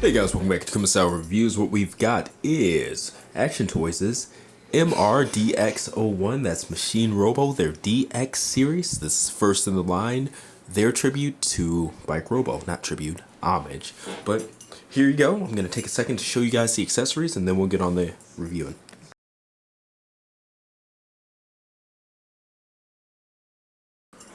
Hey guys, welcome back to Commissar Reviews. What we've got is Action Toys' MRDX-01, that's Machine Robo, their DX series. This is first in the line, their tribute to Bike Robo. Not tribute, homage. But here you go. I'm going to take a second to show you guys the accessories and then we'll get on the reviewing.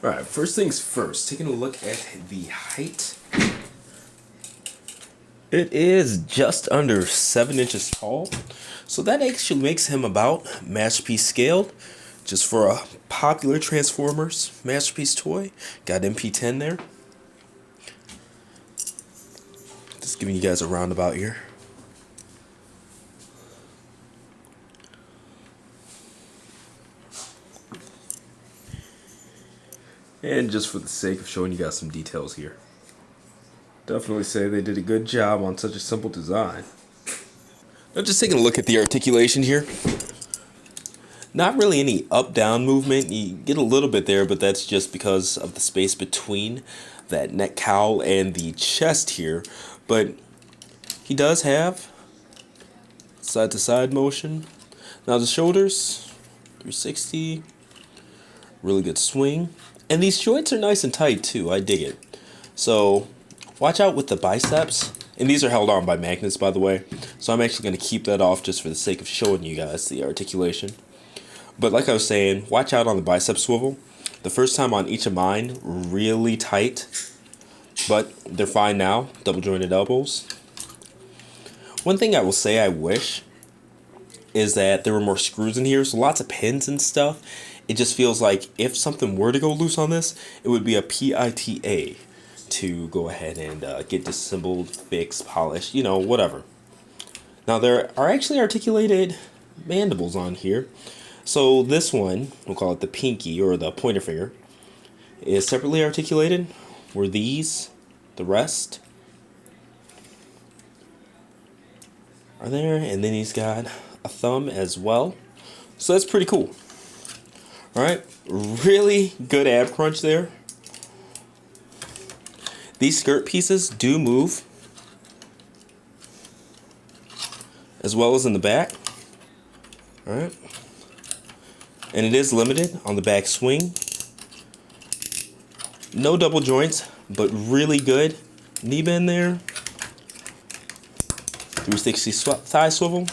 Alright, first things first, taking a look at the height. It is just under 7 inches tall, so that actually makes him about Masterpiece scaled, just for a popular Transformers Masterpiece toy. Got MP10 there. Just giving you guys a roundabout here. And just for the sake of showing you guys some details here. Definitely say they did a good job on such a simple design. Now just taking a look at the articulation here. Not really any up-down movement. You get a little bit there, but that's just because of the space between that neck cowl and the chest here. But he does have side-to-side motion. Now the shoulders, 360. Really good swing. And these joints are nice and tight too. I dig it. So watch out with the biceps, and these are held on by magnets, by the way, so I'm actually going to keep that off just for the sake of showing you guys the articulation. But like I was saying, watch out on the bicep swivel. The first time on each of mine, really tight, but they're fine now, double jointed elbows. One thing I will say I wish is that there were more screws in here, so lots of pins and stuff. It just feels like if something were to go loose on this, it would be a PITA to go ahead and get disassembled, fixed, polished, you know, whatever. Now there are actually articulated mandibles on here. So this one, we'll call it the pinky or the pointer finger, is separately articulated, where these, the rest, are there. And then he's got a thumb as well. So that's pretty cool. Alright, really good ab crunch there. These skirt pieces do move, as well as in the back. Alright. And it is limited on the back swing. No double joints, but really good knee bend there. 360 thigh swivel.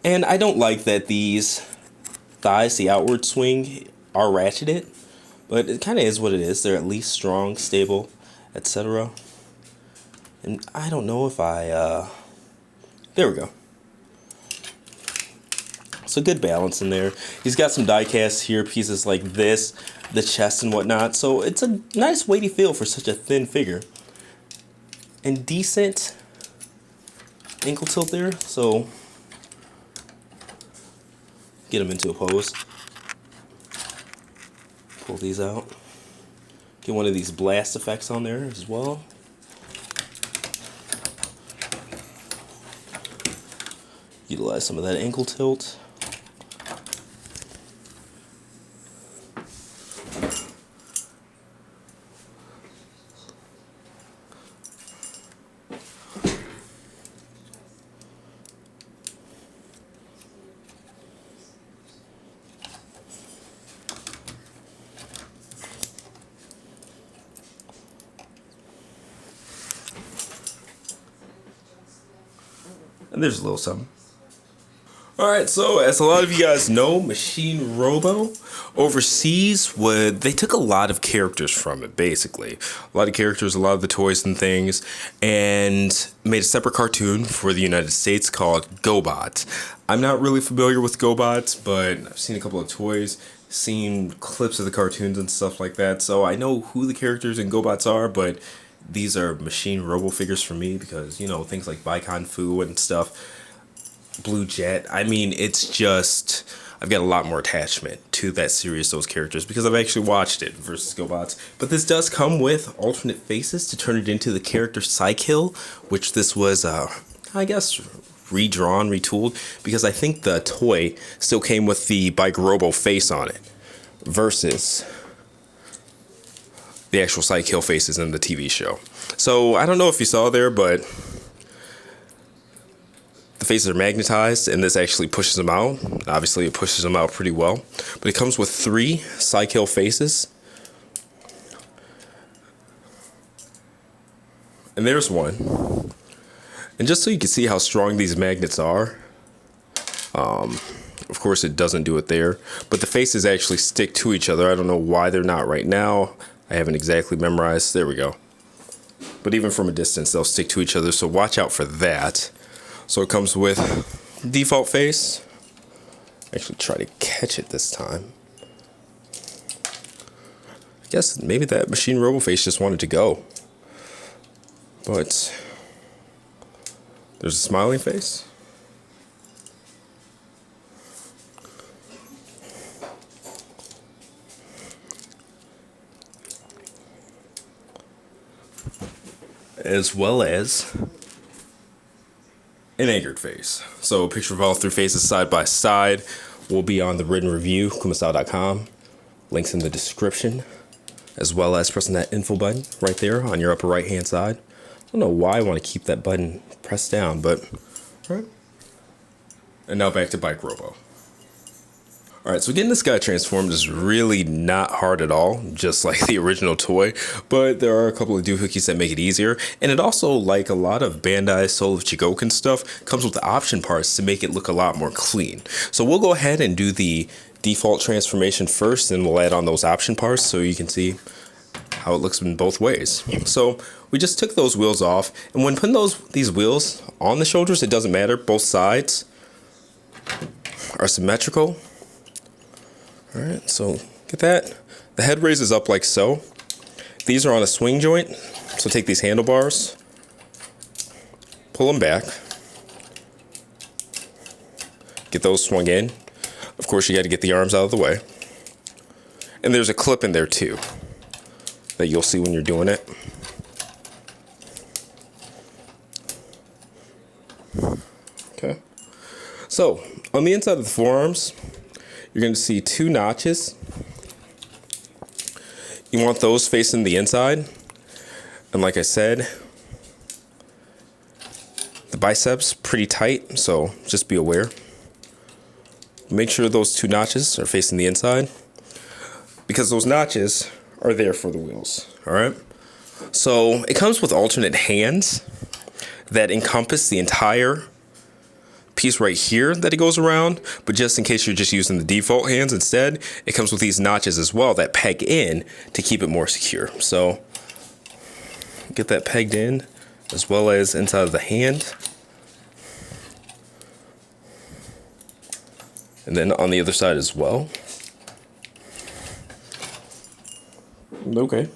And I don't like that these thighs, the outward swing, are ratcheted, but it kind of is what it is. They're at least strong, stable, etc. And I don't know if there we go. So good balance in there. He's got some die casts here, pieces like this, the chest and whatnot. So it's a nice weighty feel for such a thin figure. And decent ankle tilt there. So get him into a pose. Pull these out. Get one of these blast effects on there as well. Utilize some of that ankle tilt. And there's a little something. Alright, so as a lot of you guys know, Machine Robo overseas, they took a lot of characters from it, basically. A lot of characters, a lot of the toys and things, and made a separate cartoon for the United States called GoBot. I'm not really familiar with GoBots, but I've seen a couple of toys, seen clips of the cartoons and stuff like that, so I know who the characters in GoBots are, but these are Machine Robo figures for me because, you know, things like Bicon Fu and stuff, Blue Jet. I mean, it's just, I've got a lot more attachment to that series, those characters, because I've actually watched it versus GoBots. But this does come with alternate faces to turn it into the character Psykill, which this was, I guess, redrawn, retooled, because I think the toy still came with the Bike Robo face on it versus the actual Psykill faces in the TV show. So I don't know if you saw there, but the faces are magnetized, and this actually pushes them out. Obviously, it pushes them out pretty well. But it comes with 3 side-kill faces. And there's one. And just so you can see how strong these magnets are, of course it doesn't do it there, but the faces actually stick to each other. I don't know why they're not right now. I haven't exactly memorized. There we go. But even from a distance, they'll stick to each other, so watch out for that. So it comes with default face. Actually try to catch it this time. I guess maybe that machine Robo face just wanted to go. But there's a smiling face. As well as an anchored face. So a picture of all 3 faces side by side will be on the written review, kumasao.com. Links in the description, as well as pressing that info button right there on your upper right hand side. I don't know why I want to keep that button pressed down, but all right. And now back to Bike Robo. All right, so getting this guy transformed is really not hard at all, just like the original toy, but there are a couple of doohickeys that make it easier, and it also, like a lot of Bandai Soul of Chigoken stuff, comes with the option parts to make it look a lot more clean. So we'll go ahead and do the default transformation first, and we'll add on those option parts so you can see how it looks in both ways. So we just took those wheels off, and when putting these wheels on the shoulders, it doesn't matter. Both sides are symmetrical. All right, so get that. The head raises up like so. These are on a swing joint, so take these handlebars, pull them back, get those swung in. Of course, you got to get the arms out of the way. And there's a clip in there too that you'll see when you're doing it. Okay. So on the inside of the forearms, you're going to see 2 notches. You want those facing the inside. And like I said, the biceps pretty tight, so just be aware. Make sure those 2 notches are facing the inside, because those notches are there for the wheels. All right. So it comes with alternate hands that encompass the entire piece right here that it goes around, but just in case you're just using the default hands instead, it comes with these notches as well that peg in to keep it more secure. So get that pegged in, as well as inside of the hand, and then on the other side as well. Okay,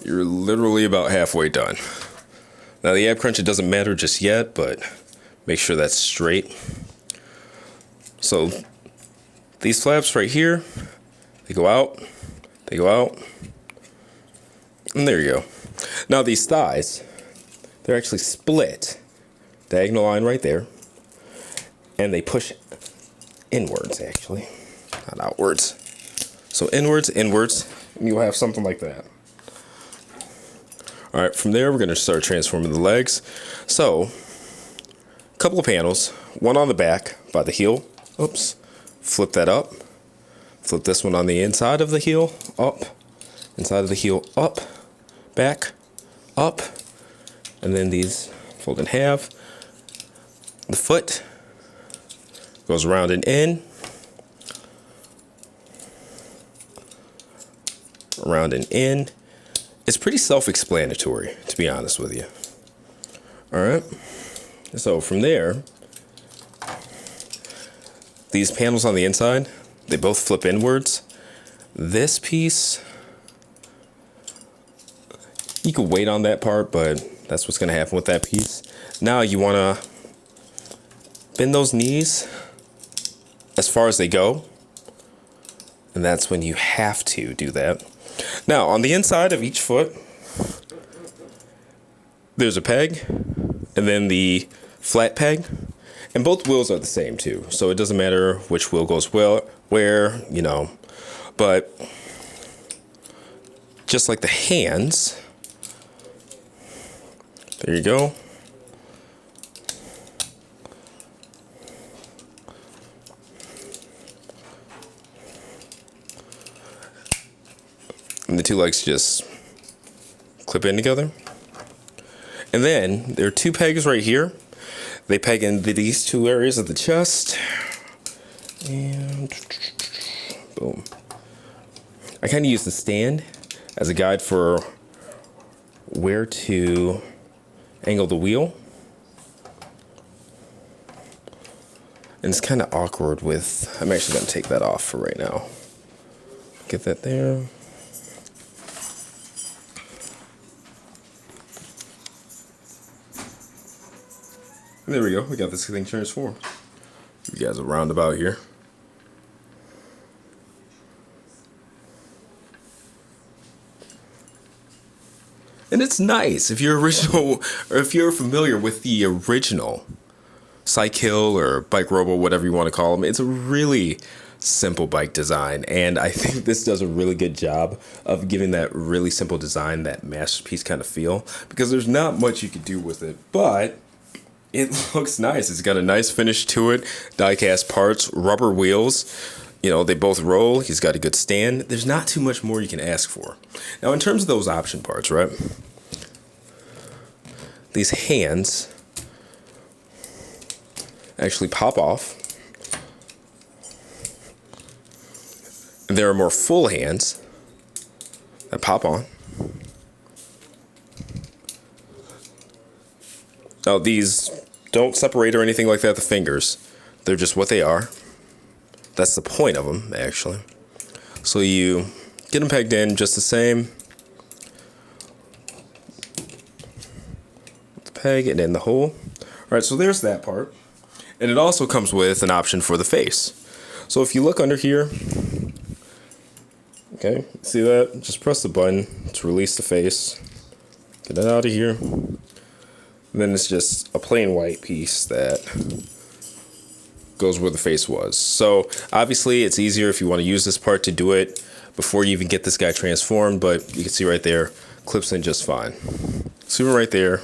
you're literally about halfway done. Now the ab crunch, it doesn't matter just yet, but make sure that's straight. So these flaps right here, they go out, and there you go. Now these thighs, they're actually split, diagonal line right there, and they push inwards actually, not outwards. So inwards, and you'll have something like that. All right, from there we're gonna start transforming the legs. So couple of panels, one on the back by the heel. Oops. Flip that up. Flip this one on the inside of the heel, up. Inside of the heel, up. Back, up. And then these fold in half. The foot goes around and in. Around and in. It's pretty self-explanatory, to be honest with you. All right. So from there, these panels on the inside, they both flip inwards. This piece, you can wait on that part, but that's what's going to happen with that piece. Now you want to bend those knees as far as they go, and that's when you have to do that. Now on the inside of each foot, there's a peg, and then the flat peg, and both wheels are the same too, so it doesn't matter which wheel goes where, you know. But just like the hands, there you go. And the two legs just clip in together. And then there are two pegs right here. They peg into these two areas of the chest. And boom. I kind of use the stand as a guide for where to angle the wheel. And it's kind of awkward with, I'm actually going to take that off for right now. Get that there. And there we go. We got this thing transformed. You guys a roundabout here. And it's nice if you're original, or if you're familiar with the original Cycle or Bike Robo, whatever you want to call them. It's a really simple bike design, and I think this does a really good job of giving that really simple design that masterpiece kind of feel, because there's not much you could do with it, but it looks nice. It's got a nice finish to it. Die-cast parts, rubber wheels. You know, they both roll. He's got a good stand. There's not too much more you can ask for. Now, in terms of those option parts, right? These hands actually pop off. There are more full hands that pop on. Now, these don't separate or anything like that, the fingers. They're just what they are. That's the point of them, actually. So you get them pegged in just the same. The peg and in the hole. All right, so there's that part. And it also comes with an option for the face. So if you look under here, okay, see that? Just press the button to release the face. Get it out of here. And then it's just a plain white piece that goes where the face was. So obviously it's easier if you want to use this part to do it before you even get this guy transformed, but you can see right there, clips in just fine. See right there.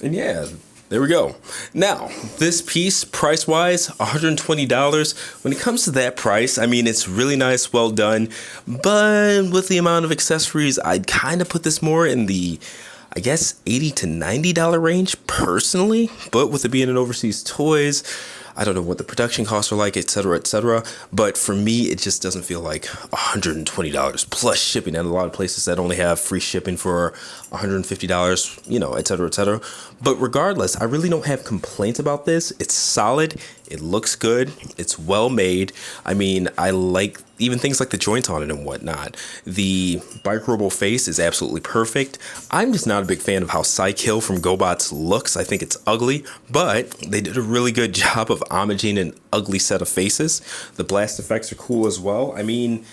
And yeah, there we go. Now, this piece, price-wise, $120. When it comes to that price, I mean, it's really nice, well done. But with the amount of accessories, I'd kind of put this more in the, I guess, $80 to $90 range, personally. But with it being an overseas toys, I don't know what the production costs are like, etc., etc. But for me, it just doesn't feel like $120 plus shipping. And a lot of places that only have free shipping for $150, you know, etc., etc. But regardless, I really don't have complaints about this. It's solid. It looks good. It's well made. I mean, I like even things like the joints on it and whatnot. The Bike Robo face is absolutely perfect. I'm just not a big fan of how Cycle from GoBots looks. I think it's ugly, but they did a really good job of homaging an ugly set of faces. The blast effects are cool as well. I mean,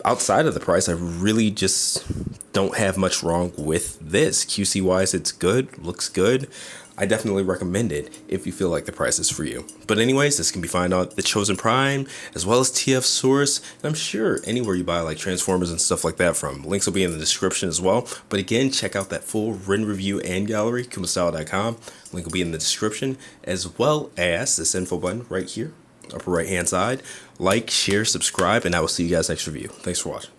outside of the price, I really just don't have much wrong with this. QC wise, it's good, looks good. I definitely recommend it if you feel like the price is for you. But anyways, this can be found on the Chosen Prime as well as TF Source. And I'm sure anywhere you buy like Transformers and stuff like that from. Links will be in the description as well. But again, check out that full written review and gallery, kumastyle.com. Link will be in the description, as well as this info button right here, upper right hand side. Like, share, subscribe, and I will see you guys next review. Thanks for watching.